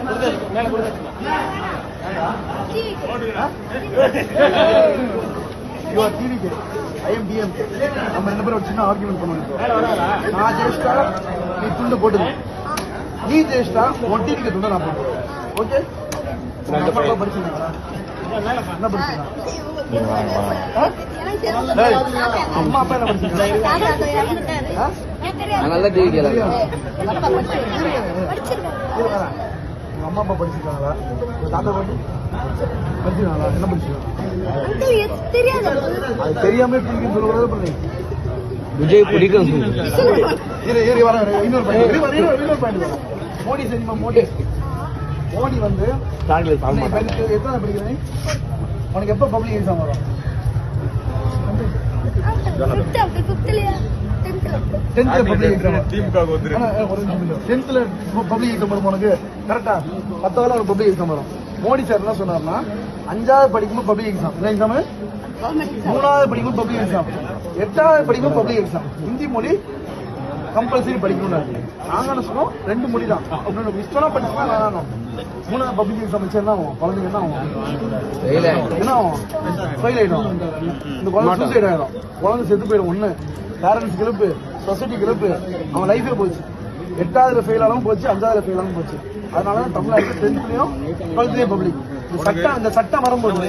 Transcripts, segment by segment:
You are TDK. I am DMK. நம்ம ரெண்டு பேரும் ஒரு சின்ன ஆர்குமெண்ட் பண்ணிருக்கோம். நான் ஜெயிச்சிட்டா நீ துண்டு போட்டுரு. நீ ஜெயிச்சிட்டா உன் டிவிக்கு துண்டை நான் போட்டுருவேன். ஓகே? அம்மா படிச்சிருக்கா? என்ன படிச்சிருக்கா? அம்மா அப்பா என்ன படிச்சிருக்கா? நல்லா டிவி அம்மா அப்பா படிச்சிருக்காங்களா? தாத்தா பாட்டி படிச்சிருக்காங்களா? என்ன படிச்சிருக்காங்க? அது தெரியாம பிடிக்கும் சொல்லுறது பண்ணி விஜய் பிடிக்கும் இன்னொரு பாயிண்ட் மோடி சரிமா மோடி வந்து எத்தனை படிக்கிறேன் உனக்கு எப்ப பப்ளிக் எக்ஸாம் வரும்? உனக்கு கரெக்டா 10வது ஒரு பப்ளிக் எக்ஸாம் வரும். மோடி சார் என்ன சொன்னார்னா 5வது படிக்கும்போது பப்ளிக் எக்ஸாம், என்ன எக்ஸாம்? 3வது படிக்கும்போது பப்ளிக் எக்ஸாம், 8வது படிக்கும்போது பப்ளிக் எக்ஸாம். ஹிந்தி மொழி கம்பல்சரி படிக்கணும். நாங்க என்ன சொன்னோம் 2 மொழி தான். இஷ்டம் படிச்சுனா வேணாம். 3வது பப்ளிக் எக்ஸாம் வச்சு என்ன ஆகும்? குழந்தைங்க என்ன ஆகும்? என்ன ஆகும்? ஃபெயில் ஆயிடும். இந்த குழந்தை சூசைட் ஆயிடும். குழந்தை செத்து போயிடும். ஒண்ணு பேரண்ட்ஸ் கிளப்பு, சொசைட்டி கிளப்பு, அவன் லைஃபே போச்சு. 8வது ஃபெயில் ஆனாலும் போச்சு, 5வது ஃபெயில் ஆனாலும் போச்சு. அதனால தமிழ்நாட்டுல 10th-லயும் 12th-லயும் பப்ளிக். இந்த சட்டம் வரும்போது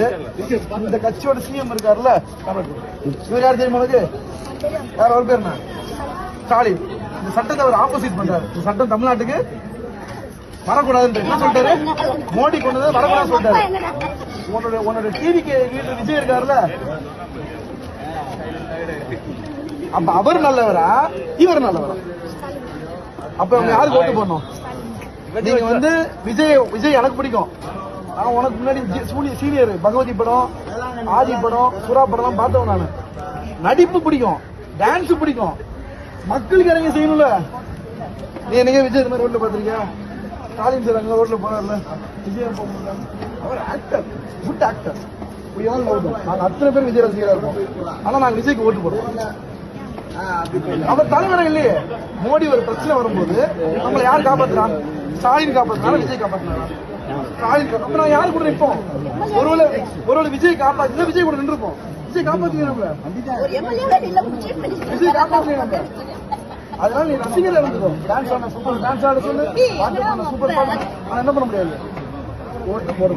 இந்த கட்சியோட சிஎம் இருக்காருல்ல, இவர் யார் தெரியுமா உனக்கு? யார் அவர் பேர் என்ன? ஸ்டாலின். இந்த சட்டத்தை அவர் ஆப்போசிட் பண்றாரு. இந்த சட்டம் தமிழ்நாட்டுக்கு வரக்கூடாதுன்னு என்ன சொல்லிட்டாரு? மோடி கொண்டு வந்து வரக்கூடாது சொல்லிட்டாரு. உன்னோட டிவிக்கு வீட்டுல விஜய் இருக்காருல்ல, அப்ப அவர் நல்லவரா இவர் நல்லவரா? அப்ப அவங்க யாருக்கு ஓட்டு போடணும்? நீங்க வந்து விஜய் எனக்கு பிடிக்கும். நான் உனக்கு முன்னாடி சீனியர் பகவதி படம், ஆதி படம், சுறா படம் பார்த்தவன் நானு. நடிப்பு பிடிக்கும், டான்ஸ் பிடிக்கும், மக்களுக்கு இறங்கி செய்யணும்ல. நீ என்னங்க விஜய் இந்த மாதிரி ரோட்ல பாத்திருக்கியா? ஸ்டாலின் சார் அங்க ரோட்ல போனார்ல, விஜய் போக அவர் ஆக்டர், குட் ஆக்டர். நாங்க அத்தனை பேர் விஜய் ரசிகரா இருக்கோம். ஆனா நாங்க விஜய்க்கு ஓட்டு போடுவோம். அவர் தலைவரா இல்லையே. மோடி ஒரு பிரச்சனை வரும்போது நம்மளை யார் காப்பாத்துறான்? ஸ்டாலின் காப்பாத்துறாங்க, விஜய் காப்பாத்துறாங்க. ஸ்டாலின் அப்ப நான் யாரு கூட நிற்போம்? ஒருவேளை விஜய் காப்பாத்து, விஜய் கூட நின்றுப்போம். விஜய் காப்பாத்துறீங்க, விஜய் காப்பாத்துறீங்க. அதனால நீ ரசிகர் இருந்துக்கோ. டான்ஸ் ஆன சூப்பர் டான்ஸ் ஆட சொல்லு, பாட்டு சூப்பர் பாட்டு. ஆனா என்ன பண்ண முடியாது? ஓட்டு போட